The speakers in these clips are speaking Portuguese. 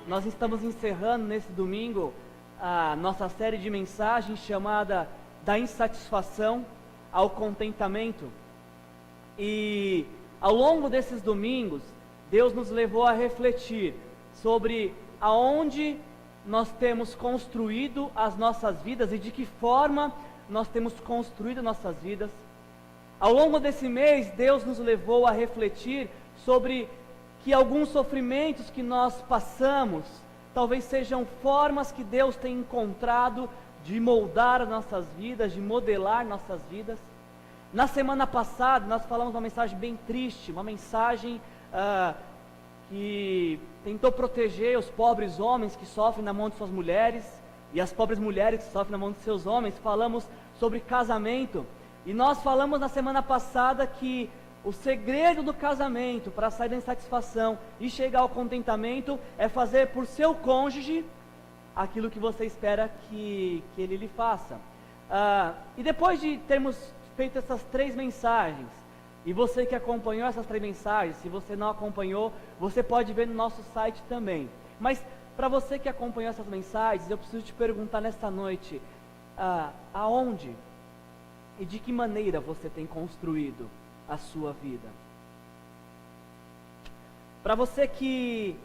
nós estamos encerrando nesse domingo a nossa série de mensagens chamada Da Insatisfação ao Contentamento. E ao longo desses domingos, Deus nos levou a refletir sobre aonde nós temos construído as nossas vidas e de que forma nós temos construído nossas vidas. Ao longo desse mês, Deus nos levou a refletir sobre que alguns sofrimentos que nós passamos, talvez sejam formas que Deus tem encontrado de moldar as nossas vidas, de modelar nossas vidas. Na semana passada, nós falamos uma mensagem bem triste, uma mensagem que tentou proteger os pobres homens que sofrem na mão de suas mulheres, e as pobres mulheres que sofrem na mão de seus homens. Falamos sobre casamento, e nós falamos na semana passada que o segredo do casamento, para sair da insatisfação e chegar ao contentamento, é fazer por seu cônjuge aquilo que você espera que ele lhe faça. E depois de termos feito essas 3 mensagens, e você que acompanhou essas 3 mensagens, se você não acompanhou, você pode ver no nosso site também. Mas para você que acompanhou essas mensagens, eu preciso te perguntar nesta noite, aonde e de que maneira você tem construído a sua vida? Para você que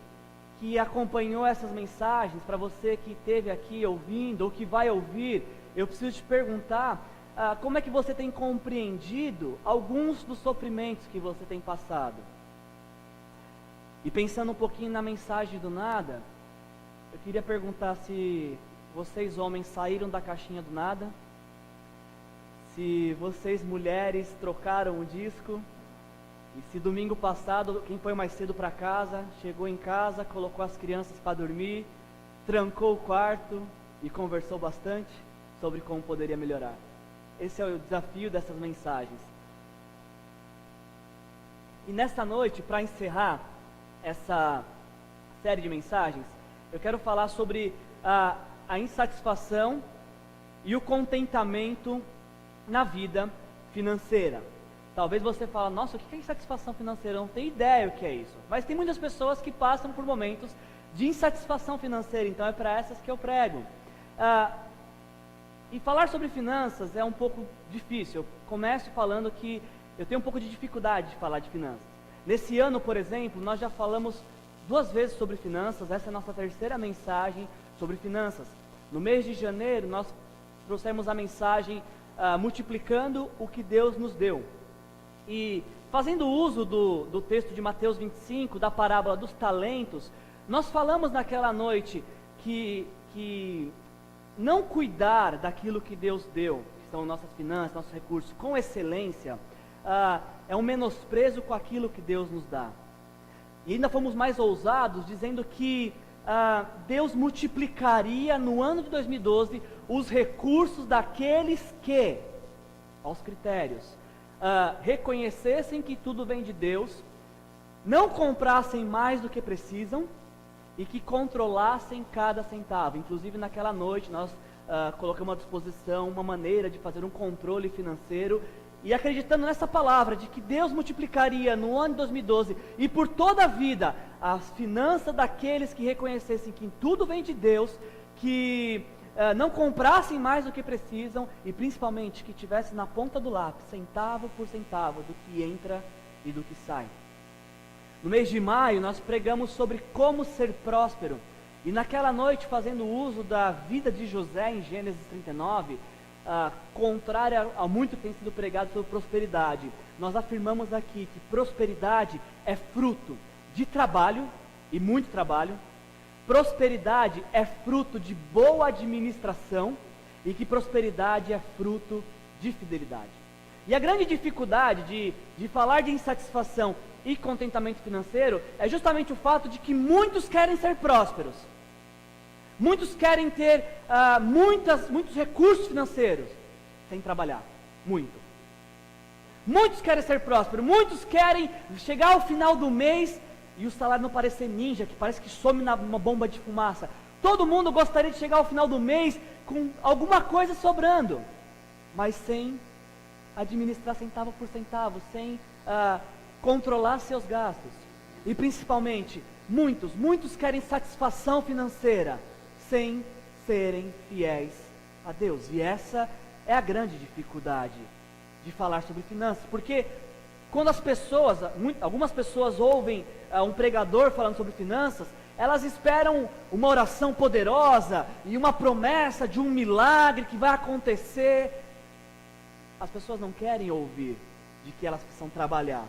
acompanhou essas mensagens, para você que esteve aqui ouvindo ou que vai ouvir, eu preciso te perguntar, como é que você tem compreendido alguns dos sofrimentos que você tem passado? E pensando um pouquinho na mensagem do nada, eu queria perguntar se vocês homens saíram da caixinha do nada, se vocês mulheres trocaram o disco, e se domingo passado quem foi mais cedo para casa, chegou em casa, colocou as crianças para dormir, trancou o quarto e conversou bastante sobre como poderia melhorar. Esse é o desafio dessas mensagens. E nesta noite, para encerrar essa série de mensagens, eu quero falar sobre a insatisfação e o contentamento na vida financeira. Talvez você fale, nossa, o que é insatisfação financeira? Eu não tenho ideia o que é isso. Mas tem muitas pessoas que passam por momentos de insatisfação financeira, então é para essas que eu prego. E falar sobre finanças é um pouco difícil. Eu começo falando que eu tenho um pouco de dificuldade de falar de finanças. Nesse ano, por exemplo, nós já falamos 2 vezes sobre finanças. Essa é a nossa 3ª mensagem sobre finanças. No mês de janeiro, nós trouxemos a mensagem multiplicando o que Deus nos deu. E fazendo uso do texto de Mateus 25, da parábola dos talentos, nós falamos naquela noite que não cuidar daquilo que Deus deu, que são nossas finanças, nossos recursos, com excelência, é um menosprezo com aquilo que Deus nos dá. E ainda fomos mais ousados, dizendo que Deus multiplicaria no ano de 2012 os recursos daqueles que, aos critérios, reconhecessem que tudo vem de Deus, não comprassem mais do que precisam e que controlassem cada centavo. Inclusive naquela noite nós colocamos à disposição uma maneira de fazer um controle financeiro, e acreditando nessa palavra de que Deus multiplicaria no ano de 2012 e por toda a vida as finanças daqueles que reconhecessem que tudo vem de Deus, que não comprassem mais do que precisam e principalmente que tivessem na ponta do lápis, centavo por centavo, do que entra e do que sai. No mês de maio nós pregamos sobre como ser próspero, e naquela noite, fazendo uso da vida de José em Gênesis 39, contrária a muito que tem sido pregado sobre prosperidade, nós afirmamos aqui que prosperidade é fruto de trabalho, e muito trabalho. Prosperidade é fruto de boa administração, e que prosperidade é fruto de fidelidade. E a grande dificuldade de falar de insatisfação e contentamento financeiro é justamente o fato de que muitos querem ser prósperos, muitos querem ter muitos recursos financeiros sem trabalhar, muitos querem ser prósperos, muitos querem chegar ao final do mês e o salário não parecer ninja, que parece que some numa bomba de fumaça. Todo mundo gostaria de chegar ao final do mês com alguma coisa sobrando, mas sem administrar centavo por centavo, sem controlar seus gastos. E principalmente, Muitos querem satisfação financeira sem serem fiéis a Deus. E essa é a grande dificuldade de falar sobre finanças, porque quando algumas pessoas ouvem um pregador falando sobre finanças, elas esperam uma oração poderosa e uma promessa de um milagre que vai acontecer. As pessoas não querem ouvir de que elas precisam trabalhar.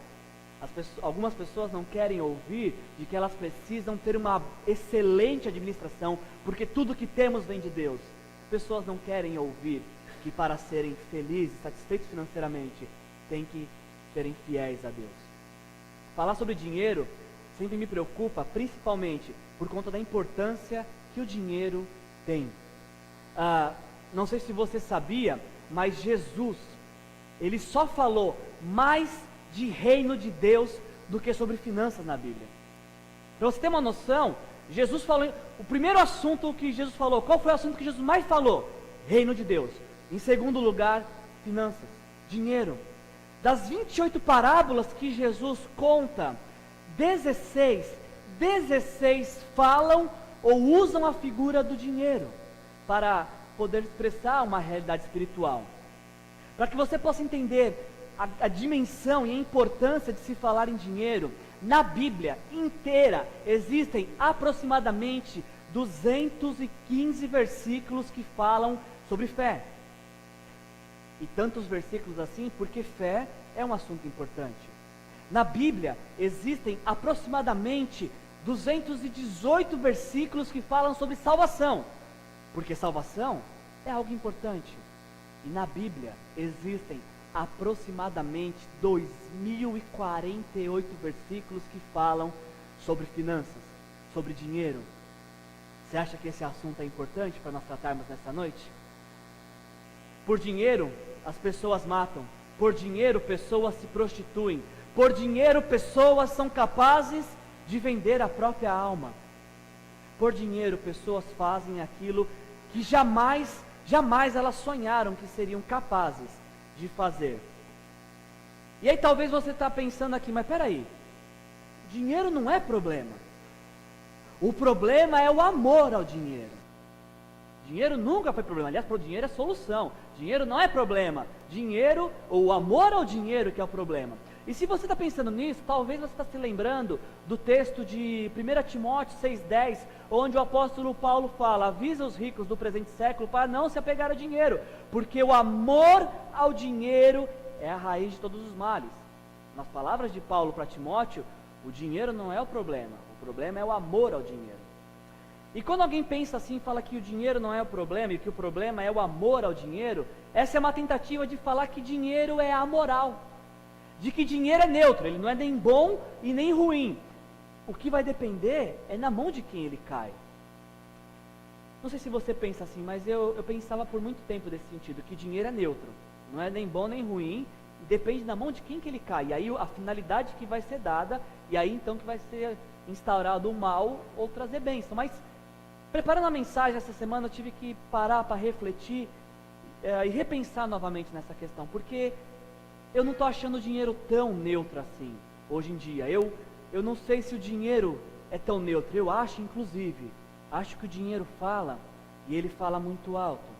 Algumas pessoas não querem ouvir de que elas precisam ter uma excelente administração, porque tudo que temos vem de Deus. As pessoas não querem ouvir que para serem felizes, satisfeitos financeiramente, tem que serem fiéis a Deus. Falar sobre dinheiro sempre me preocupa, principalmente por conta da importância que o dinheiro tem. Não sei se você sabia, mas Jesus, ele só falou mais de reino de Deus do que sobre finanças na Bíblia. Para você ter uma noção, Jesus falou, o primeiro assunto que Jesus falou, qual foi o assunto que Jesus mais falou? Reino de Deus. Em segundo lugar, finanças, dinheiro. Das 28 parábolas que Jesus conta, 16 falam ou usam a figura do dinheiro para poder expressar uma realidade espiritual. Para que você possa entender a dimensão e a importância de se falar em dinheiro, na Bíblia inteira existem aproximadamente 215 versículos que falam sobre fé. E tantos versículos assim, porque fé é um assunto importante. Na Bíblia existem aproximadamente 218 versículos que falam sobre salvação, porque salvação é algo importante. E na Bíblia existem aproximadamente 2048 versículos que falam sobre finanças, sobre dinheiro. Você acha que esse assunto é importante para nós tratarmos nessa noite? Por dinheiro, as pessoas matam. Por dinheiro, pessoas se prostituem. Por dinheiro, pessoas são capazes de vender a própria alma. Por dinheiro, pessoas fazem aquilo que jamais elas sonharam que seriam capazes de fazer. E aí talvez você está pensando aqui, mas peraí, dinheiro não é problema. O problema é o amor ao dinheiro. Dinheiro nunca foi problema. Aliás, o dinheiro é solução. Dinheiro não é problema. Dinheiro, ou o amor ao dinheiro que é o problema. E se você está pensando nisso, talvez você está se lembrando do texto de 1 Timóteo 6,10, onde o apóstolo Paulo fala: avisa os ricos do presente século para não se apegar a dinheiro, porque o amor ao dinheiro é a raiz de todos os males. Nas palavras de Paulo para Timóteo, o dinheiro não é o problema é o amor ao dinheiro. E quando alguém pensa assim, fala que o dinheiro não é o problema e que o problema é o amor ao dinheiro, essa é uma tentativa de falar que dinheiro é amoral, de que dinheiro é neutro, ele não é nem bom e nem ruim. O que vai depender é na mão de quem ele cai. Não sei se você pensa assim, mas eu pensava por muito tempo desse sentido, que dinheiro é neutro, não é nem bom nem ruim, depende na mão de quem que ele cai, e aí a finalidade que vai ser dada, e aí então que vai ser instaurado o mal ou trazer bênção. Mas preparando a mensagem essa semana, eu tive que parar para refletir e repensar novamente nessa questão, porque eu não estou achando o dinheiro tão neutro assim, hoje em dia. Eu não sei se o dinheiro é tão neutro. Eu acho, inclusive, que o dinheiro fala, e ele fala muito alto.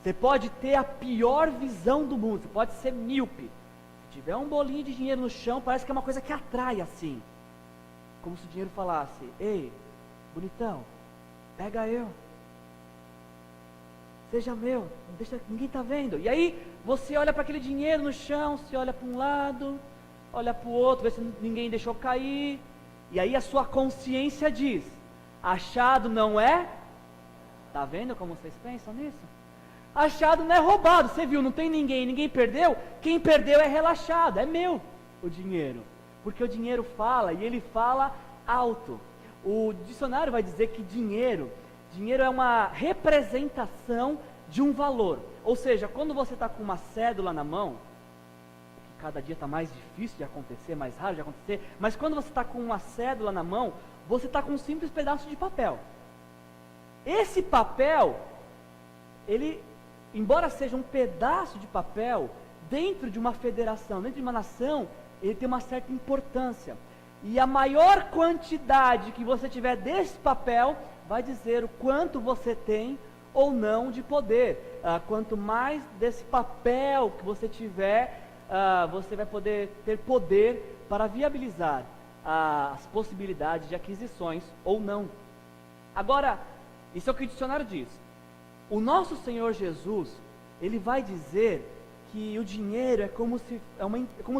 Você pode ter a pior visão do mundo, você pode ser míope. Se tiver um bolinho de dinheiro no chão, parece que é uma coisa que atrai assim. Como se o dinheiro falasse: ei, bonitão, pega eu. Seja meu, não deixa, ninguém está vendo. E aí você olha para aquele dinheiro no chão, você olha para um lado, olha para o outro, vê se ninguém deixou cair. E aí a sua consciência diz: achado não é? Está vendo como vocês pensam nisso? Achado não é roubado, você viu, não tem ninguém perdeu. Quem perdeu é relaxado, é meu o dinheiro. Porque o dinheiro fala, e ele fala alto. O dicionário vai dizer que dinheiro é uma representação de um valor. Ou seja, quando você está com uma cédula na mão, que cada dia está mais difícil de acontecer, mais raro de acontecer, mas quando você está com uma cédula na mão, você está com um simples pedaço de papel. Esse papel, ele, embora seja um pedaço de papel, dentro de uma federação, dentro de uma nação, ele tem uma certa importância. E a maior quantidade que você tiver desse papel vai dizer o quanto você tem ou não de poder. Quanto mais desse papel que você tiver, você vai poder ter poder para viabilizar as possibilidades de aquisições ou não. Agora, isso é o que o dicionário diz. O nosso Senhor Jesus, ele vai dizer que o dinheiro é como se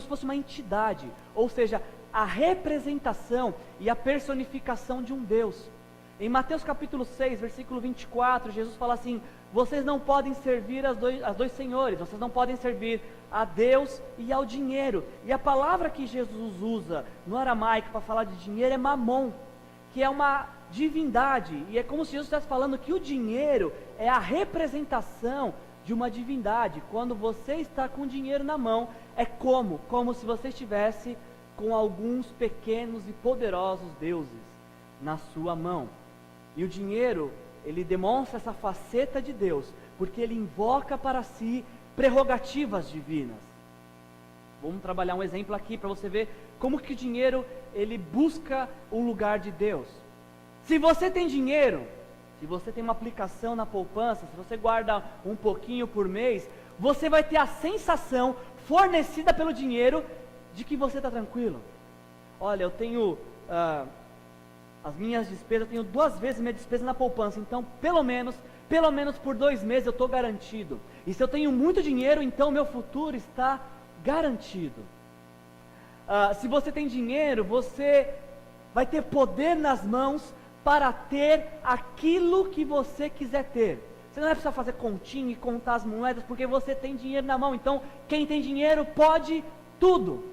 fosse uma entidade, ou seja, a representação e a personificação de um Deus. Em Mateus capítulo 6, versículo 24, Jesus fala assim: vocês não podem servir a dois senhores, vocês não podem servir a Deus e ao dinheiro. E a palavra que Jesus usa no aramaico para falar de dinheiro é mamon, que é uma divindade, e é como se Jesus estivesse falando que o dinheiro é a representação de uma divindade. Quando você está com dinheiro na mão, é como se você estivesse com alguns pequenos e poderosos deuses na sua mão. E o dinheiro, ele demonstra essa faceta de Deus, porque ele invoca para si prerrogativas divinas. Vamos trabalhar um exemplo aqui para você ver como que o dinheiro, ele busca o lugar de Deus. Se você tem dinheiro, se você tem uma aplicação na poupança, se você guarda um pouquinho por mês, você vai ter a sensação fornecida pelo dinheiro de que você está tranquilo. Olha, eu tenho as minhas despesas, eu tenho 2 vezes minha despesa na poupança, então pelo menos por 2 meses eu estou garantido. E se eu tenho muito dinheiro, então meu futuro está garantido. Se você tem dinheiro, você vai ter poder nas mãos para ter aquilo que você quiser ter. Você não vai precisar fazer continha e contar as moedas, porque você tem dinheiro na mão. Então, quem tem dinheiro pode tudo.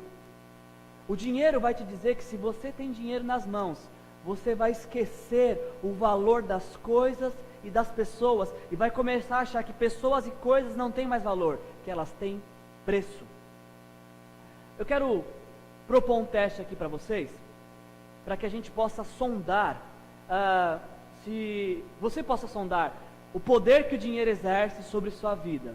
O dinheiro vai te dizer que se você tem dinheiro nas mãos, você vai esquecer o valor das coisas e das pessoas, e vai começar a achar que pessoas e coisas não têm mais valor, que elas têm preço. Eu quero propor um teste aqui para vocês, para que a gente possa sondar, se você possa sondar o poder que o dinheiro exerce sobre sua vida.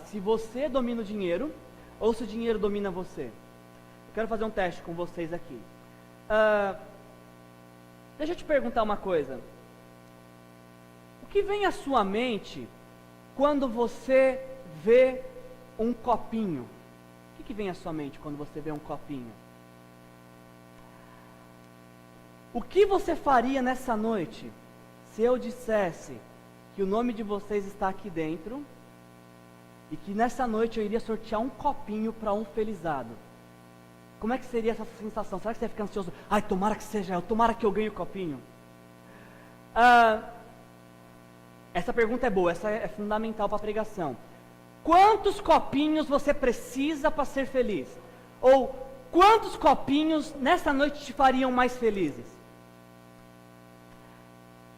Se você domina o dinheiro, ou se o dinheiro domina você. Eu quero fazer um teste com vocês aqui. Deixa eu te perguntar uma coisa. O que vem à sua mente quando você vê um copinho? O que vem à sua mente quando você vê um copinho? O que você faria nessa noite se eu dissesse que o nome de vocês está aqui dentro e que nessa noite eu iria sortear um copinho para um felizado? Como é que seria essa sensação? Será que você ia ficar ansioso? Ai, tomara que seja eu, tomara que eu ganhe o copinho. Essa pergunta é boa, essa é fundamental para a pregação. Quantos copinhos você precisa para ser feliz? Ou quantos copinhos nessa noite te fariam mais felizes?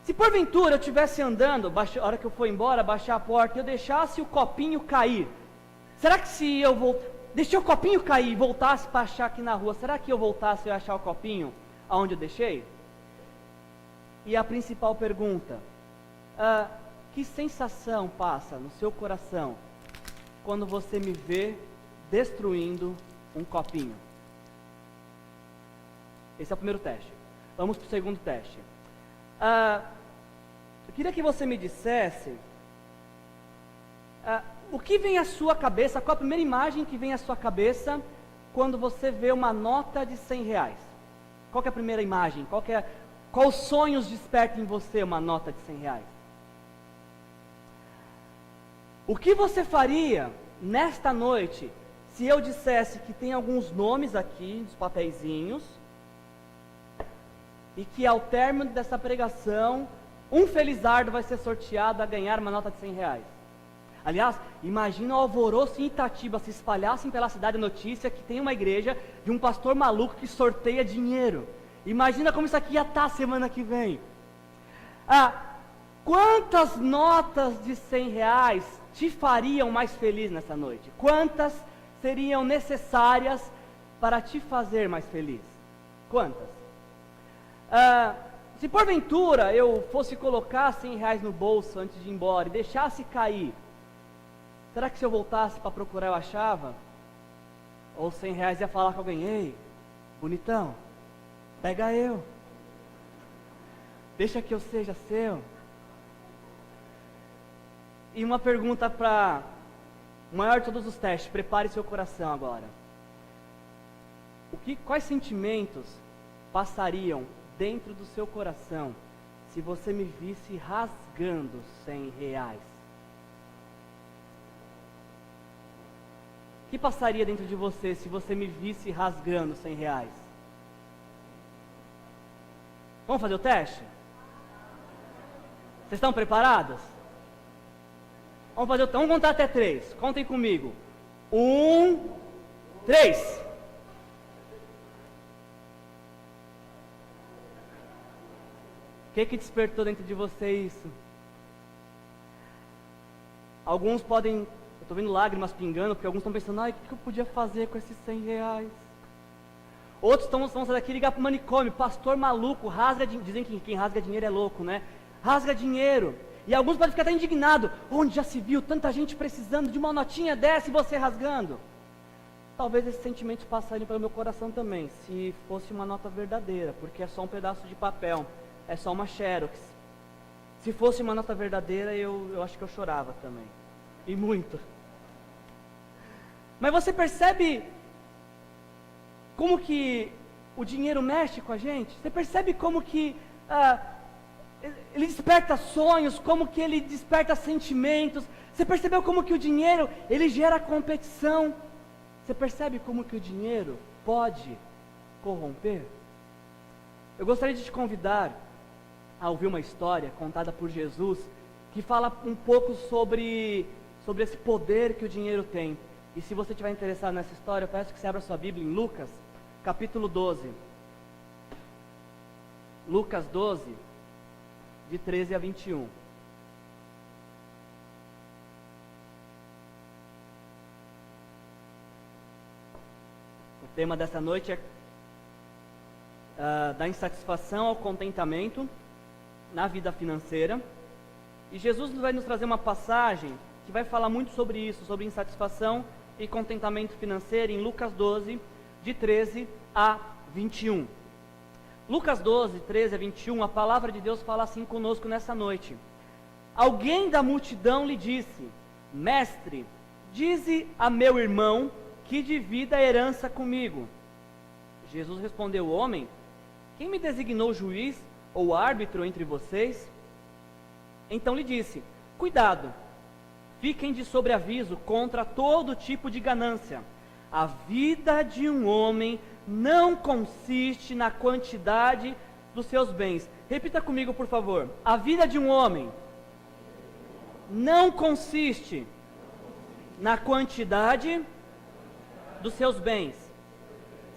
Se porventura eu estivesse andando, a hora que eu for embora, baixar a porta, e eu deixasse o copinho cair, será que se eu deixei o copinho cair e voltasse para achar aqui na rua, será que eu voltasse e ia achar o copinho aonde eu deixei? E a principal pergunta, que sensação passa no seu coração quando você me vê destruindo um copinho? Esse é o primeiro teste. Vamos para o segundo teste. Eu queria que você me dissesse o que vem à sua cabeça, qual a primeira imagem que vem à sua cabeça quando você vê uma nota de R$100? Qual que é a primeira imagem? Quais sonhos desperta em você uma nota de R$100? O que você faria nesta noite se eu dissesse que tem alguns nomes aqui, nos papeizinhos, e que ao término dessa pregação, um felizardo vai ser sorteado a ganhar uma nota de R$100? Aliás, imagina o alvoroço em Itatiba se espalhassem pela cidade a notícia que tem uma igreja de um pastor maluco que sorteia dinheiro. Imagina como isso aqui ia estar semana que vem. Quantas notas de R$100 te fariam mais feliz nessa noite? Quantas seriam necessárias para te fazer mais feliz? Quantas? Se porventura eu fosse colocar R$100 no bolso antes de ir embora e deixasse cair, será que se eu voltasse para procurar eu achava? Ou R$100 ia falar que eu ganhei bonitão, pega eu, deixa que eu seja seu. E uma pergunta para o maior de todos os testes, prepare seu coração agora. Quais sentimentos passariam dentro do seu coração se você me visse rasgando R$100? O que passaria dentro de você se você me visse rasgando R$100? Vamos fazer o teste? Vocês estão preparados? Vamos contar até 3. Contem comigo. 1, 3. O que despertou dentro de você isso? Alguns podem, eu estou vendo lágrimas pingando, porque alguns estão pensando, o que eu podia fazer com esses R$100? Outros vão sair daqui e ligar para o manicômio, pastor maluco, dizem que quem rasga dinheiro é louco, né? Rasga dinheiro. E alguns podem ficar até indignados, onde já se viu tanta gente precisando de uma notinha dessa e você rasgando? Talvez esses sentimentos passariam pelo meu coração também, se fosse uma nota verdadeira, porque é só um pedaço de papel. É só uma xerox. Se fosse uma nota verdadeira, eu acho que eu chorava também. E muito. Mas você percebe como que o dinheiro mexe com a gente? Você percebe como que ele desperta sonhos, como que ele desperta sentimentos? Você percebeu como que o dinheiro, ele gera competição? Você percebe como que o dinheiro pode corromper? Eu gostaria de te convidar a ouvir uma história contada por Jesus, que fala um pouco sobre esse poder que o dinheiro tem. E se você estiver interessado nessa história, eu peço que você abra sua Bíblia em Lucas, capítulo 12. Lucas 12, de 13 a 21. O tema dessa noite é da insatisfação ao contentamento na vida financeira. E Jesus vai nos trazer uma passagem que vai falar muito sobre isso, sobre insatisfação e contentamento financeiro, em Lucas 12, de 13 a 21. Lucas 12, 13 a 21, a palavra de Deus fala assim conosco nessa noite. Alguém da multidão lhe disse: Mestre, dize a meu irmão que divida a herança comigo. Jesus respondeu: Homem, quem me designou juiz ou árbitro entre vocês? Então lhe disse: Cuidado, fiquem de sobreaviso contra todo tipo de ganância. A vida de um homem não consiste na quantidade dos seus bens. Repita comigo, por favor. A vida de um homem não consiste na quantidade dos seus bens.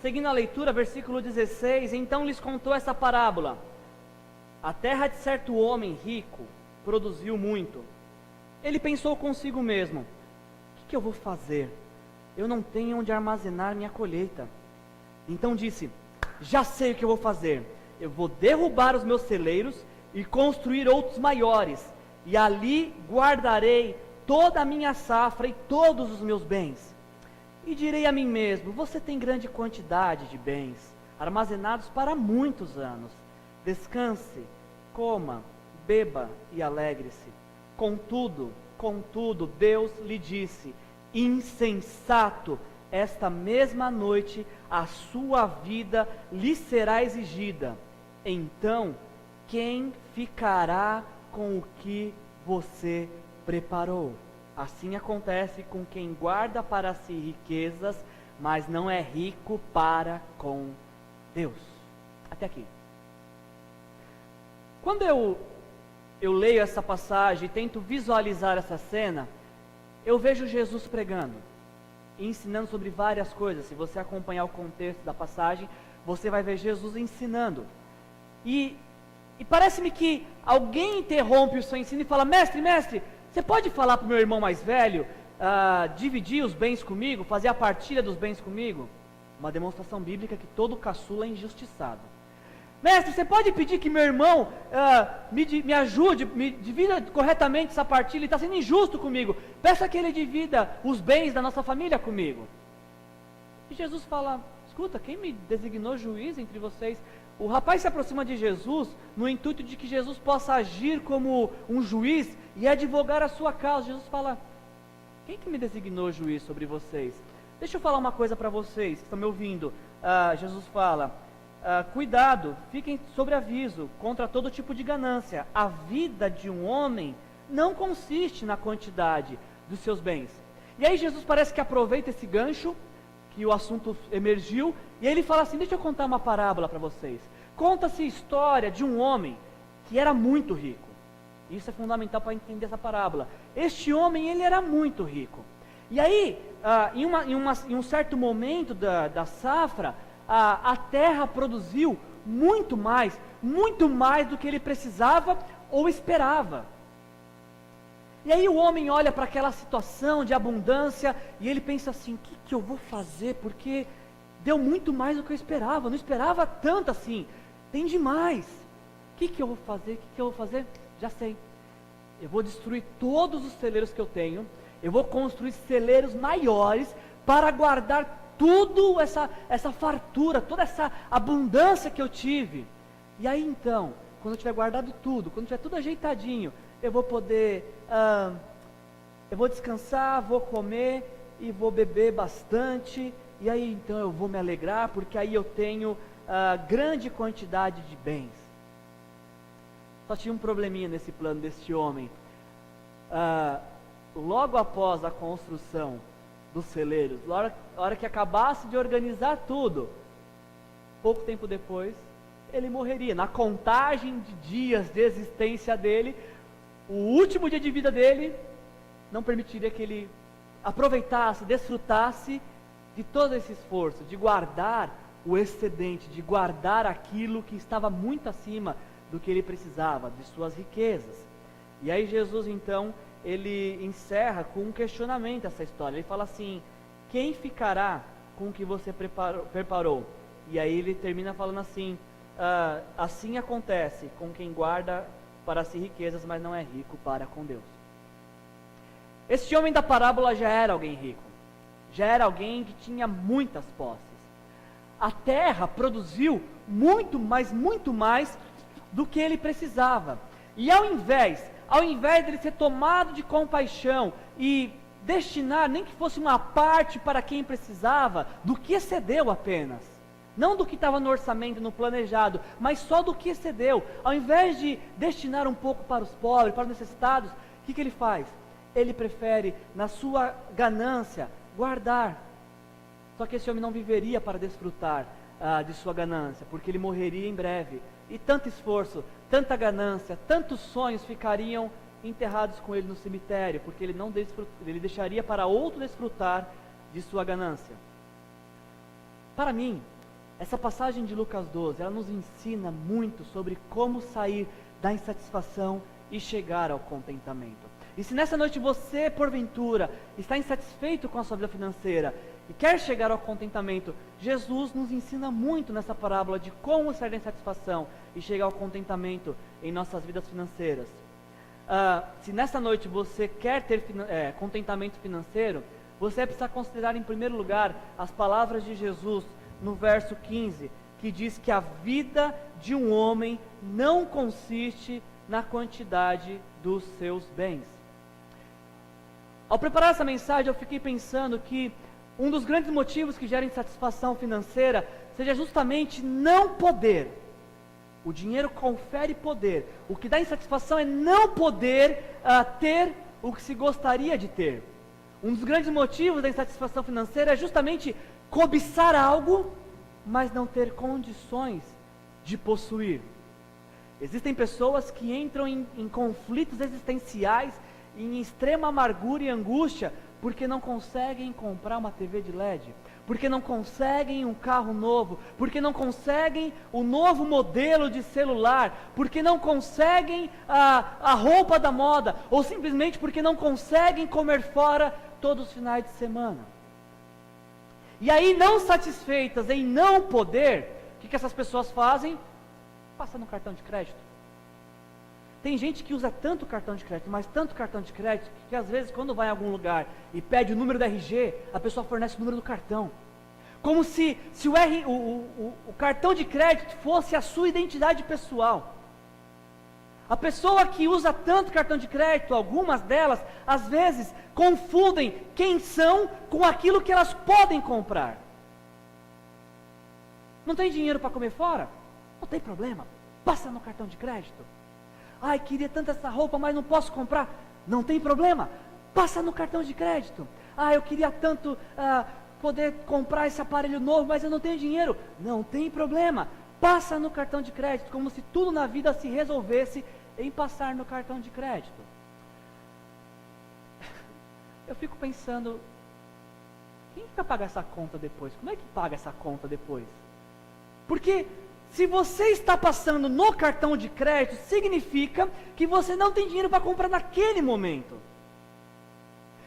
Seguindo a leitura, versículo 16, então lhes contou essa parábola. A terra de certo homem rico produziu muito. Ele pensou consigo mesmo: o que eu vou fazer? Eu não tenho onde armazenar minha colheita. Então disse: já sei o que eu vou fazer. Eu vou derrubar os meus celeiros e construir outros maiores, e ali guardarei toda a minha safra e todos os meus bens. E direi a mim mesmo: você tem grande quantidade de bens, armazenados para muitos anos. Descanse, coma, beba e alegre-se. Contudo, Deus lhe disse: insensato, esta mesma noite a sua vida lhe será exigida. Então, quem ficará com o que você preparou? Assim acontece com quem guarda para si riquezas, mas não é rico para com Deus. Até aqui. Quando eu leio essa passagem e tento visualizar essa cena, eu vejo Jesus pregando e ensinando sobre várias coisas. Se você acompanhar o contexto da passagem, você vai ver Jesus ensinando. E parece-me que alguém interrompe o seu ensino e fala: mestre, você pode falar para o meu irmão mais velho dividir os bens comigo, fazer a partilha dos bens comigo? Uma demonstração bíblica que todo caçula é injustiçado. Mestre, você pode pedir que meu irmão me ajude, me divida corretamente essa partilha? Ele está sendo injusto comigo. Peça que ele divida os bens da nossa família comigo. E Jesus fala: escuta, quem me designou juiz entre vocês? O rapaz se aproxima de Jesus no intuito de que Jesus possa agir como um juiz e advogar a sua causa. Jesus fala, quem que me designou juiz sobre vocês? Deixa eu falar uma coisa para vocês que estão me ouvindo. Jesus fala, cuidado, fiquem sobre aviso contra todo tipo de ganância. A vida de um homem não consiste na quantidade dos seus bens. E aí Jesus parece que aproveita esse gancho, que o assunto emergiu, e aí ele fala assim, deixa eu contar uma parábola para vocês. Conta-se a história de um homem que era muito rico. Isso é fundamental para entender essa parábola. Este homem, ele era muito rico. E aí, em um certo momento da safra, a terra produziu muito mais do que ele precisava ou esperava. E aí o homem olha para aquela situação de abundância e ele pensa assim, o que eu vou fazer? Porque deu muito mais do que eu esperava, não esperava tanto assim, tem demais. O que eu vou fazer? Já sei. Eu vou destruir todos os celeiros que eu tenho, eu vou construir celeiros maiores para guardar tudo essa fartura, toda essa abundância que eu tive. E aí então, quando eu tiver guardado tudo, quando tiver tudo ajeitadinho, eu vou poder, eu vou descansar, vou comer e vou beber bastante, e aí então eu vou me alegrar, porque aí eu tenho grande quantidade de bens. Só tinha um probleminha nesse plano deste homem. Logo após a construção dos celeiros, na hora que acabasse de organizar tudo, pouco tempo depois, ele morreria. Na contagem de dias de existência dele, o último dia de vida dele não permitiria que ele aproveitasse, desfrutasse de todo esse esforço, de guardar o excedente, de guardar aquilo que estava muito acima do que ele precisava, de suas riquezas. E aí Jesus então, ele encerra com um questionamento essa história. Ele fala assim, quem ficará com o que você preparou? E aí ele termina falando assim, assim acontece com quem guarda para si riquezas, mas não é rico para com Deus. Este homem da parábola já era alguém rico, já era alguém que tinha muitas posses. A terra produziu muito mais do que ele precisava. E ao invés dele ser tomado de compaixão e destinar, nem que fosse uma parte para quem precisava, do que excedeu apenas, não do que estava no orçamento, no planejado, mas só do que excedeu. Ao invés de destinar um pouco para os pobres, para os necessitados, o que ele faz? Ele prefere, na sua ganância, guardar. Só que esse homem não viveria para desfrutar de sua ganância, porque ele morreria em breve. E tanto esforço, tanta ganância, tantos sonhos ficariam enterrados com ele no cemitério, porque ele deixaria para outro desfrutar de sua ganância. Para mim, essa passagem de Lucas 12, ela nos ensina muito sobre como sair da insatisfação e chegar ao contentamento. E se nessa noite você, porventura, está insatisfeito com a sua vida financeira e quer chegar ao contentamento, Jesus nos ensina muito nessa parábola de como sair da insatisfação e chegar ao contentamento em nossas vidas financeiras. Se nessa noite você quer ter contentamento financeiro, você precisa considerar em primeiro lugar as palavras de Jesus no verso 15, que diz que a vida de um homem não consiste na quantidade dos seus bens. Ao preparar essa mensagem, eu fiquei pensando que um dos grandes motivos que gera insatisfação financeira seja justamente não poder. O dinheiro confere poder. O que dá insatisfação é não poder ter o que se gostaria de ter. Um dos grandes motivos da insatisfação financeira é justamente cobiçar algo, mas não ter condições de possuir. Existem pessoas que entram em conflitos existenciais, em extrema amargura e angústia, porque não conseguem comprar uma TV de LED, porque não conseguem um carro novo, porque não conseguem o novo modelo de celular, porque não conseguem a roupa da moda, ou simplesmente porque não conseguem comer fora todos os finais de semana. E aí, não satisfeitas em não poder, o que essas pessoas fazem? Passa no cartão de crédito. Tem gente que usa tanto cartão de crédito, mas tanto cartão de crédito, que às vezes quando vai em algum lugar e pede o número do RG, a pessoa fornece o número do cartão. Como se o cartão de crédito fosse a sua identidade pessoal. A pessoa que usa tanto cartão de crédito, algumas delas, às vezes, confundem quem são com aquilo que elas podem comprar. Não tem dinheiro para comer fora? Não tem problema, passa no cartão de crédito. Ai, queria tanto essa roupa, mas não posso comprar. Não tem problema, passa no cartão de crédito. Ah, eu queria tanto poder comprar esse aparelho novo, mas eu não tenho dinheiro. Não tem problema, passa no cartão de crédito, como se tudo na vida se resolvesse em passar no cartão de crédito. Eu fico pensando, quem vai pagar essa conta depois? Como é que paga essa conta depois? Porque se você está passando no cartão de crédito, significa que você não tem dinheiro para comprar naquele momento.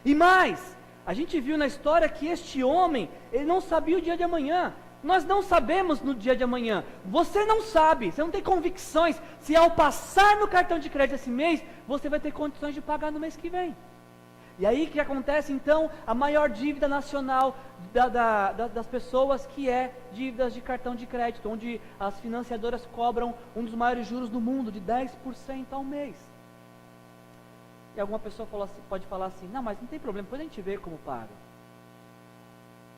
E mais, a gente viu na história que este homem, ele não sabia o dia de amanhã. Nós não sabemos no dia de amanhã. Você não sabe, você não tem convicções se ao passar no cartão de crédito esse mês, você vai ter condições de pagar no mês que vem. E aí que acontece então a maior dívida nacional das pessoas, que é dívidas de cartão de crédito, onde as financiadoras cobram um dos maiores juros do mundo, de 10% ao mês. E alguma pessoa pode falar assim, não, mas não tem problema, depois a gente vê como paga.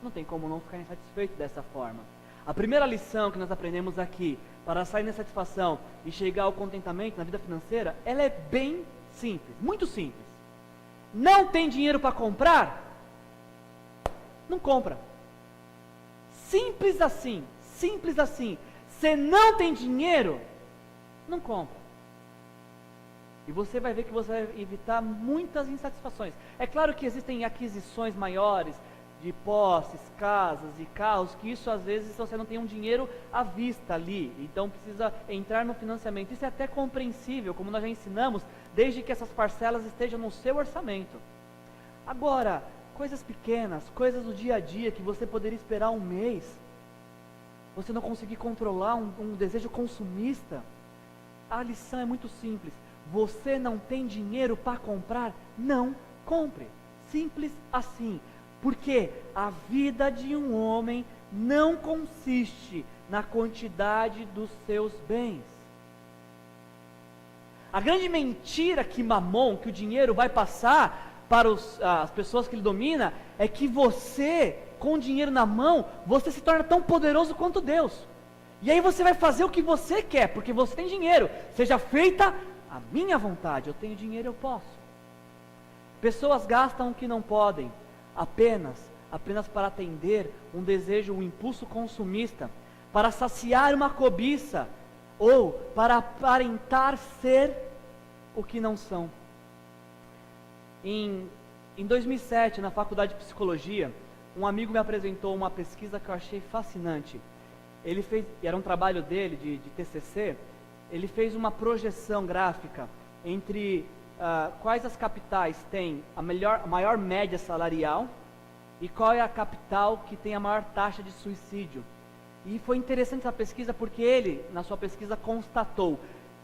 Não tem como não ficar insatisfeito dessa forma. A primeira lição que nós aprendemos aqui, para sair da insatisfação e chegar ao contentamento na vida financeira, ela é bem simples, muito simples. Não tem dinheiro para comprar? Não compra. Simples assim, simples assim. Se não tem dinheiro, não compra. E você vai ver que você vai evitar muitas insatisfações. É claro que existem aquisições maiores, de posses, casas e carros, que isso às vezes você não tem um dinheiro à vista ali, então precisa entrar no financiamento. Isso é até compreensível, como nós já ensinamos, desde que essas parcelas estejam no seu orçamento. Agora, coisas pequenas, coisas do dia a dia que você poderia esperar um mês, você não conseguir controlar um desejo consumista, a lição é muito simples. Você não tem dinheiro para comprar? Não compre. Simples assim. Porque a vida de um homem não consiste na quantidade dos seus bens. A grande mentira que Mamon, que o dinheiro vai passar para as pessoas que ele domina, é que você, com o dinheiro na mão, você se torna tão poderoso quanto Deus. E aí você vai fazer o que você quer, porque você tem dinheiro. Seja feita a minha vontade, eu tenho dinheiro, eu posso. Pessoas gastam o que não podem, apenas para atender um desejo, um impulso consumista, para saciar uma cobiça, ou para aparentar ser o que não são. Em 2007, na faculdade de psicologia, um amigo me apresentou uma pesquisa que eu achei fascinante. Ele fez, era um trabalho dele, de TCC, ele fez uma projeção gráfica entre quais as capitais têm a maior média salarial e qual é a capital que tem a maior taxa de suicídio. E foi interessante essa pesquisa porque ele, na sua pesquisa, constatou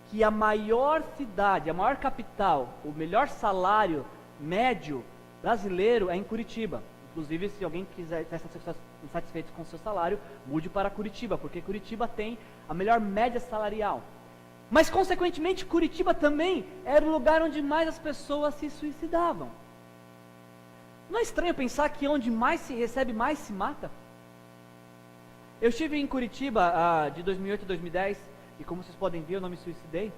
que a maior cidade, a maior capital, o melhor salário médio brasileiro é em Curitiba. Inclusive, se alguém quiser estar insatisfeito com o seu salário, mude para Curitiba, porque Curitiba tem a melhor média salarial. Mas, consequentemente, Curitiba também era o lugar onde mais as pessoas se suicidavam. Não é estranho pensar que onde mais se recebe, mais se mata? Eu estive em Curitiba de 2008 a 2010, e como vocês podem ver, eu não me suicidei.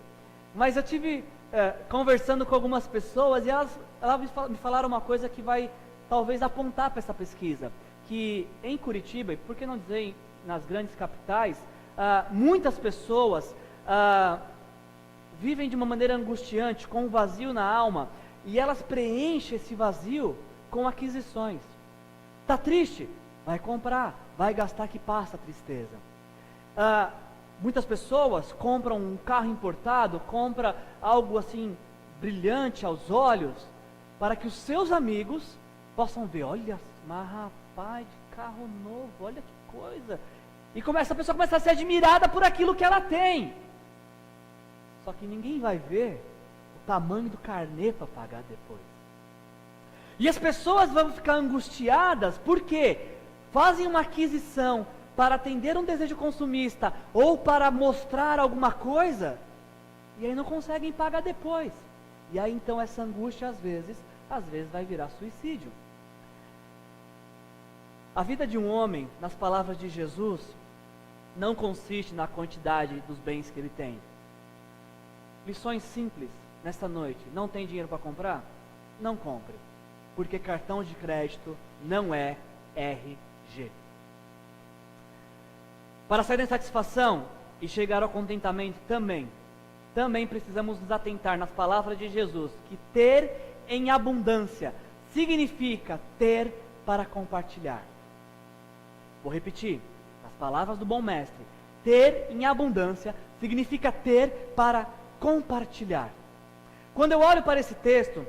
Mas eu estive conversando com algumas pessoas, e elas me falaram uma coisa que vai talvez apontar para essa pesquisa. Que em Curitiba, e por que não dizer nas grandes capitais, muitas pessoas vivem de uma maneira angustiante, com um vazio na alma, e elas preenchem esse vazio com aquisições. Está triste? Vai comprar, vai gastar que passa a tristeza. Muitas pessoas compram um carro importado, compra algo assim brilhante aos olhos, para que os seus amigos possam ver, olha, mas rapaz, de carro novo, olha que coisa. E essa pessoa começa a ser admirada por aquilo que ela tem. Só que ninguém vai ver o tamanho do carnê para pagar depois. E as pessoas vão ficar angustiadas, por quê? fazem uma aquisição para atender um desejo consumista ou para mostrar alguma coisa, e aí não conseguem pagar depois. E aí então essa angústia às vezes vai virar suicídio. A vida de um homem, nas palavras de Jesus, não consiste na quantidade dos bens que ele tem. Lições simples nesta noite. Não tem dinheiro para comprar? Não compre, porque cartão de crédito não é RG. Para sair da insatisfação e chegar ao contentamento também precisamos nos atentar nas palavras de Jesus, que ter em abundância significa ter para compartilhar. Vou repetir, nas palavras do bom mestre, ter em abundância significa ter para compartilhar. Quando eu olho para esse texto,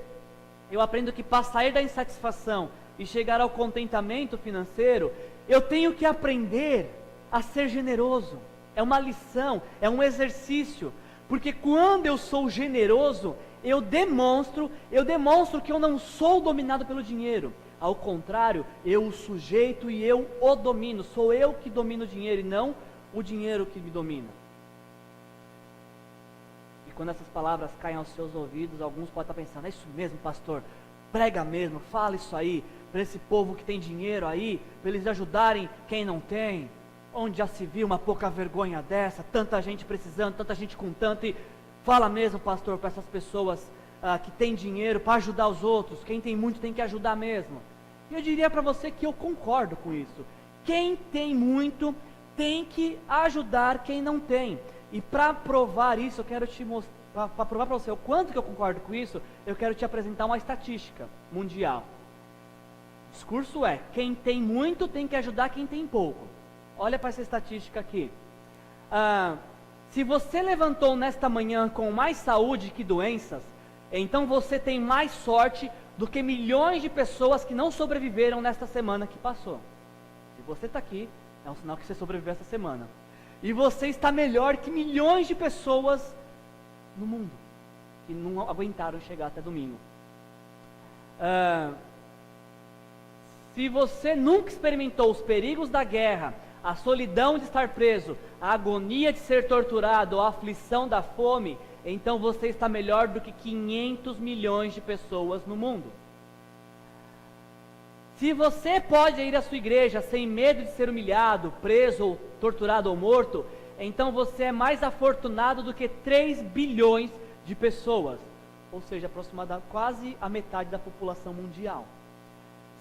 eu aprendo que para sair da insatisfação e chegar ao contentamento financeiro, eu tenho que aprender a ser generoso. É uma lição, é um exercício, porque quando eu sou generoso, eu demonstro que eu não sou dominado pelo dinheiro. Ao contrário, eu o sujeito e eu o domino. Sou eu que domino o dinheiro e não o dinheiro que me domina. E quando essas palavras caem aos seus ouvidos, alguns podem estar pensando: é isso mesmo, pastor, prega mesmo, fala isso aí para esse povo que tem dinheiro aí, para eles ajudarem quem não tem. Onde já se viu uma pouca vergonha dessa, tanta gente precisando, tanta gente com tanto, e fala mesmo, pastor, para essas pessoas que têm dinheiro para ajudar os outros. Quem tem muito tem que ajudar mesmo. E eu diria para você que eu concordo com isso. Quem tem muito tem que ajudar quem não tem. E para provar isso, eu quero te mostrar, para provar para você o quanto que eu concordo com isso, eu quero te apresentar uma estatística mundial. O discurso é: quem tem muito tem que ajudar quem tem pouco. Olha para essa estatística aqui. Se você levantou nesta manhã com mais saúde que doenças, então você tem mais sorte do que milhões de pessoas que não sobreviveram nesta semana que passou. Se você está aqui, é um sinal que você sobreviveu essa semana. E você está melhor que milhões de pessoas no mundo que não aguentaram chegar até domingo. Se você nunca experimentou os perigos da guerra, a solidão de estar preso, a agonia de ser torturado, a aflição da fome, então você está melhor do que 500 milhões de pessoas no mundo. Se você pode ir à sua igreja sem medo de ser humilhado, preso, ou torturado ou morto, então você é mais afortunado do que 3 bilhões de pessoas, ou seja, aproximadamente quase a metade da população mundial.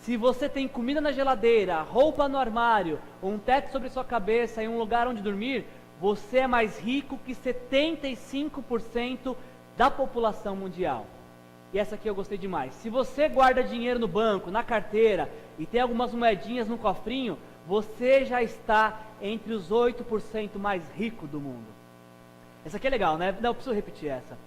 Se você tem comida na geladeira, roupa no armário, um teto sobre sua cabeça e um lugar onde dormir, você é mais rico que 75% da população mundial. E essa aqui eu gostei demais. Se você guarda dinheiro no banco, na carteira, e tem algumas moedinhas no cofrinho, você já está entre os 8% mais ricos do mundo. Essa aqui é legal, né? Não, eu preciso repetir essa.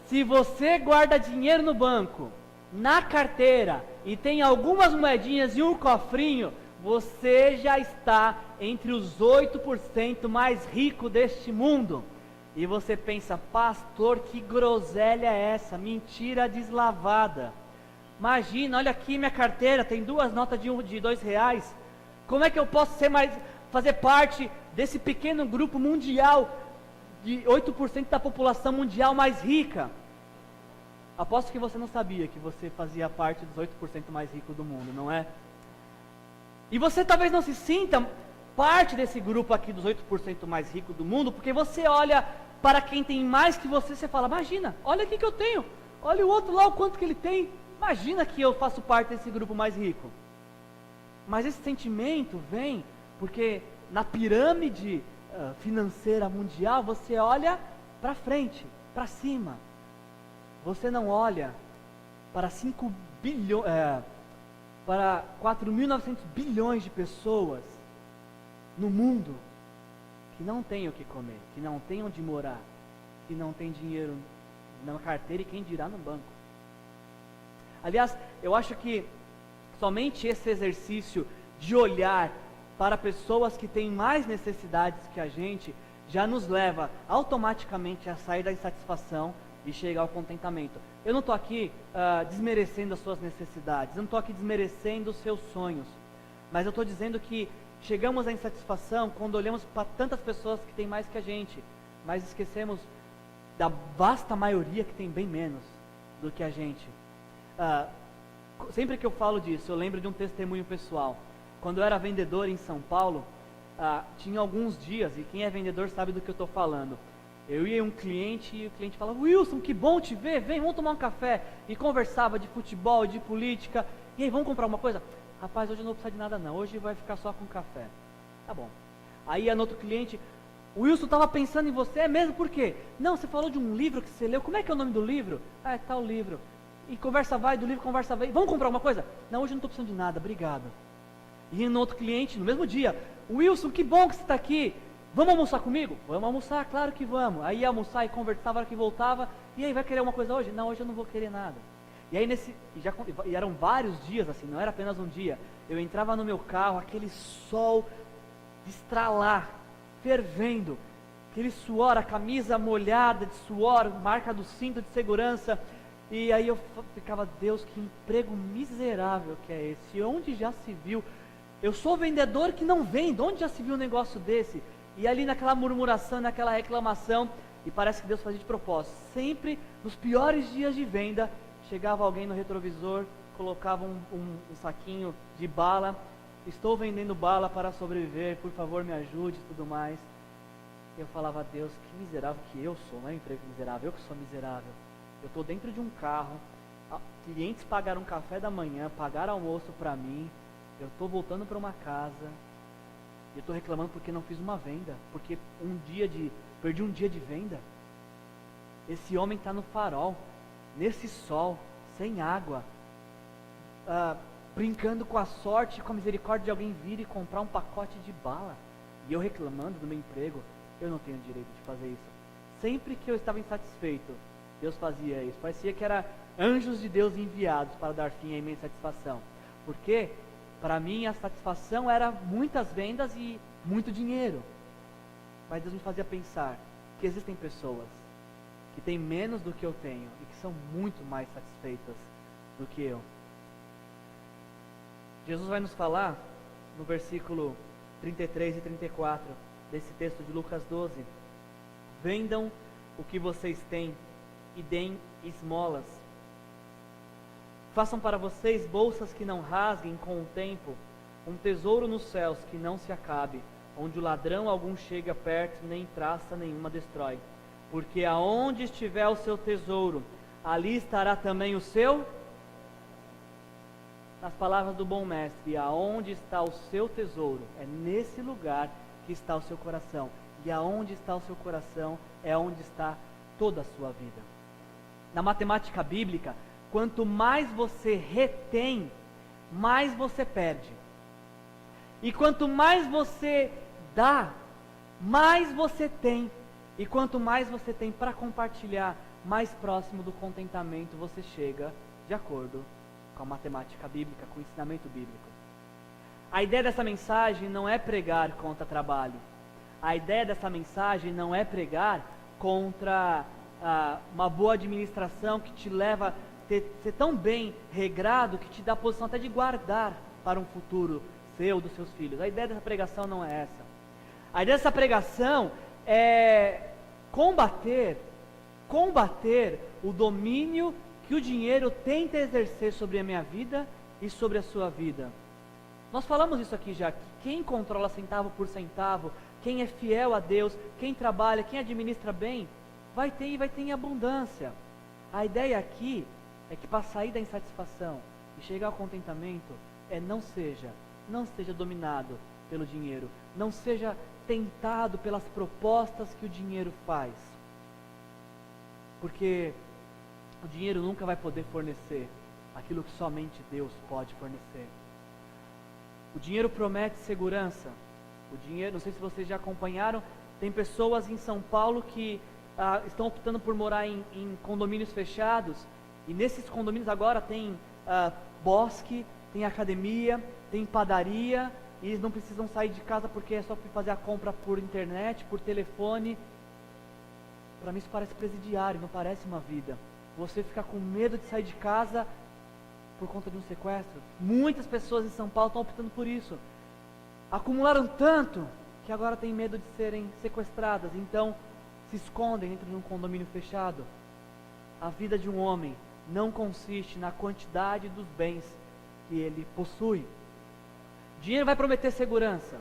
Se você guarda dinheiro no banco, na carteira, e tem algumas moedinhas e um cofrinho, você já está entre os 8% mais ricos deste mundo. E você pensa: pastor, que groselha é essa? Mentira deslavada. Imagina, olha aqui minha carteira, tem 2 notas de R$2. Como é que eu posso fazer parte desse pequeno grupo mundial, de 8% da população mundial mais rica? Aposto que você não sabia que você fazia parte dos 8% mais ricos do mundo, não é? E você talvez não se sinta parte desse grupo aqui dos 8% mais ricos do mundo, porque você olha para quem tem mais que você fala: imagina, olha aqui que eu tenho, olha o outro lá, o quanto que ele tem, imagina que eu faço parte desse grupo mais rico. Mas esse sentimento vem porque na pirâmide financeira mundial, você olha para frente, para cima. Você não olha para 4.900 bilhões de pessoas no mundo que não têm o que comer, que não têm onde morar, que não tem dinheiro na carteira e quem dirá no banco. Aliás, eu acho que somente esse exercício de olhar para pessoas que têm mais necessidades que a gente já nos leva automaticamente a sair da insatisfação e chegar ao contentamento. Eu não estou aqui desmerecendo as suas necessidades, eu não estou aqui desmerecendo os seus sonhos, Mas eu estou dizendo que chegamos à insatisfação quando olhamos para tantas pessoas que têm mais que a gente, mas esquecemos da vasta maioria que tem bem menos do que a gente. Sempre que eu falo disso, eu lembro de um testemunho pessoal. Quando eu era vendedor em São Paulo, tinha alguns dias, e quem é vendedor sabe do que eu estou falando. Eu ia um cliente e o cliente falava: Wilson, que bom te ver, vem, vamos tomar um café. E conversava de futebol, de política. E aí, vamos comprar uma coisa? Rapaz, hoje eu não vou precisar de nada não, hoje vai ficar só com café. Tá bom. Aí ia no outro cliente: o Wilson estava pensando em você, é mesmo? Por quê? Não, você falou de um livro que você leu, como é que é o nome do livro? É tal livro. E conversa vai, do livro conversa vai, vamos comprar uma coisa? Não, hoje eu não estou precisando de nada, obrigado. E no outro cliente, no mesmo dia: Wilson, que bom que você está aqui, vamos almoçar comigo? Vamos almoçar, claro que vamos. Aí ia almoçar e conversava, a hora que voltava: e aí, vai querer uma coisa hoje? Não, hoje eu não vou querer nada. E aí e eram vários dias assim, não era apenas um dia. Eu entrava no meu carro, aquele sol de estralar, fervendo, aquele suor, a camisa molhada de suor, marca do cinto de segurança. E aí eu ficava: Deus, que emprego miserável que é esse? Onde já se viu? Eu sou vendedor que não vende, onde já se viu um negócio desse? E ali naquela murmuração, naquela reclamação, e parece que Deus fazia de propósito. Sempre nos piores dias de venda, chegava alguém no retrovisor, colocava um saquinho de bala: estou vendendo bala para sobreviver, por favor me ajude e tudo mais. E eu falava: Deus, que miserável que eu sou, não é um emprego miserável, eu que sou miserável. Eu estou dentro de um carro, clientes pagaram café da manhã, pagaram almoço para mim, eu estou voltando para uma casa, e eu estou reclamando porque não fiz uma venda, porque perdi um dia de venda. Esse homem está no farol, nesse sol, sem água, brincando com a sorte, com a misericórdia de alguém vir e comprar um pacote de bala, e eu reclamando do meu emprego. Eu não tenho direito de fazer isso. Sempre que eu estava insatisfeito, Deus fazia isso. Parecia que era anjos de Deus enviados para dar fim à minha insatisfação. Porque, para mim, a satisfação era muitas vendas e muito dinheiro. Mas Deus me fazia pensar que existem pessoas que têm menos do que eu tenho e que são muito mais satisfeitas do que eu. Jesus vai nos falar no versículo 33 e 34 desse texto de Lucas 12: vendam o que vocês têm e deem esmolas. Façam para vocês bolsas que não rasguem com o tempo, um tesouro nos céus que não se acabe, onde o ladrão algum chega perto, nem traça nenhuma destrói. Porque aonde estiver o seu tesouro, ali estará também o seu. Nas palavras do bom mestre: aonde está o seu tesouro, é nesse lugar que está o seu coração. E aonde está o seu coração é onde está toda a sua vida. Na matemática bíblica, quanto mais você retém, mais você perde. E quanto mais você dá, mais você tem. E quanto mais você tem para compartilhar, mais próximo do contentamento você chega, de acordo com a matemática bíblica, com o ensinamento bíblico. A ideia dessa mensagem não é pregar contra trabalho. A ideia dessa mensagem não é pregar contra uma boa administração que te leva a ser tão bem regrado que te dá a posição até de guardar para um futuro seu, dos seus filhos. A ideia dessa pregação não é essa. A ideia dessa pregação é combater o domínio que o dinheiro tenta exercer sobre a minha vida e sobre a sua vida. Nós falamos isso aqui já, que quem controla centavo por centavo, quem é fiel a Deus, quem trabalha, quem administra bem, vai ter e vai ter em abundância. A ideia aqui é que para sair da insatisfação e chegar ao contentamento, não seja dominado pelo dinheiro, não seja tentado pelas propostas que o dinheiro faz. Porque o dinheiro nunca vai poder fornecer aquilo que somente Deus pode fornecer. O dinheiro promete segurança. O dinheiro, não sei se vocês já acompanharam, tem pessoas em São Paulo que estão optando por morar em condomínios fechados, e nesses condomínios agora tem bosque, tem academia, tem padaria, e eles não precisam sair de casa porque é só fazer a compra por internet, por telefone. Para mim isso parece presidiário, não parece uma vida. Você ficar com medo de sair de casa por conta de um sequestro. Muitas pessoas em São Paulo estão optando por isso. Acumularam tanto que agora têm medo de serem sequestradas, então se escondem dentro de um condomínio fechado. A vida de um homem não consiste na quantidade dos bens que ele possui. O dinheiro vai prometer segurança,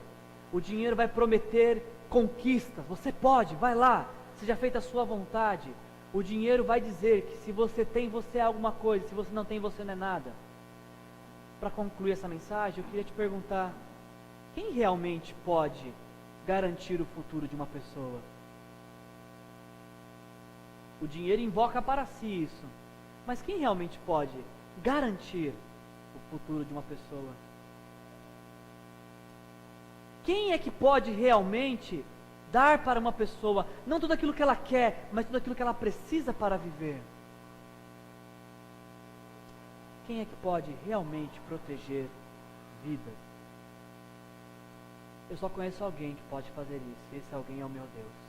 o dinheiro vai prometer conquistas. Você pode, vai lá, seja feita a sua vontade. O dinheiro vai dizer que se você tem, você é alguma coisa, se você não tem, você não é nada. Para concluir essa mensagem, eu queria te perguntar: quem realmente pode garantir o futuro de uma pessoa? O dinheiro invoca para si isso, mas quem realmente pode garantir o futuro de uma pessoa? Quem é que pode realmente dar para uma pessoa, não tudo aquilo que ela quer, mas tudo aquilo que ela precisa para viver? Quem é que pode realmente proteger vidas? Eu só conheço alguém que pode fazer isso, e esse alguém é o meu Deus.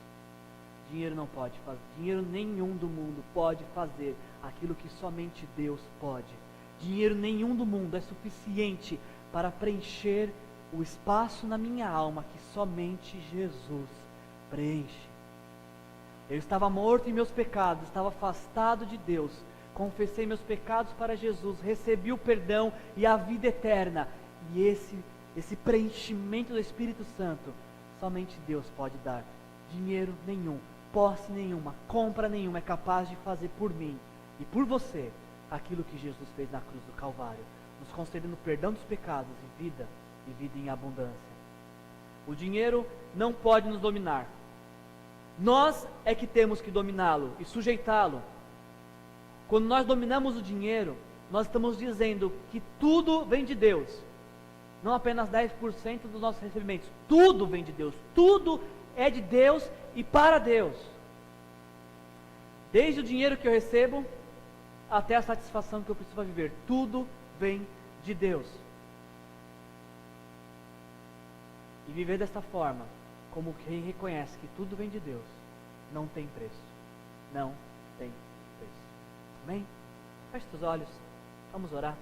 Dinheiro não pode fazer, dinheiro nenhum do mundo pode fazer aquilo que somente Deus pode. Dinheiro nenhum do mundo é suficiente para preencher o espaço na minha alma que somente Jesus preenche. Eu estava morto em meus pecados, estava afastado de Deus, confessei meus pecados para Jesus, recebi o perdão e a vida eterna. E esse preenchimento do Espírito Santo, somente Deus pode dar. Dinheiro nenhum, posse nenhuma, compra nenhuma é capaz de fazer por mim e por você aquilo que Jesus fez na cruz do Calvário, nos concedendo perdão dos pecados e vida em abundância. O dinheiro não pode nos dominar. Nós é que temos que dominá-lo e sujeitá-lo. Quando nós dominamos o dinheiro, nós estamos dizendo que tudo vem de Deus. Não apenas 10% dos nossos recebimentos. Tudo vem de Deus. Tudo é de Deus e para Deus. Desde o dinheiro que eu recebo até a satisfação que eu preciso viver. Tudo vem de Deus. E viver dessa forma, como quem reconhece que tudo vem de Deus, não tem preço. Não tem preço. Amém? Feche os olhos. Vamos orar.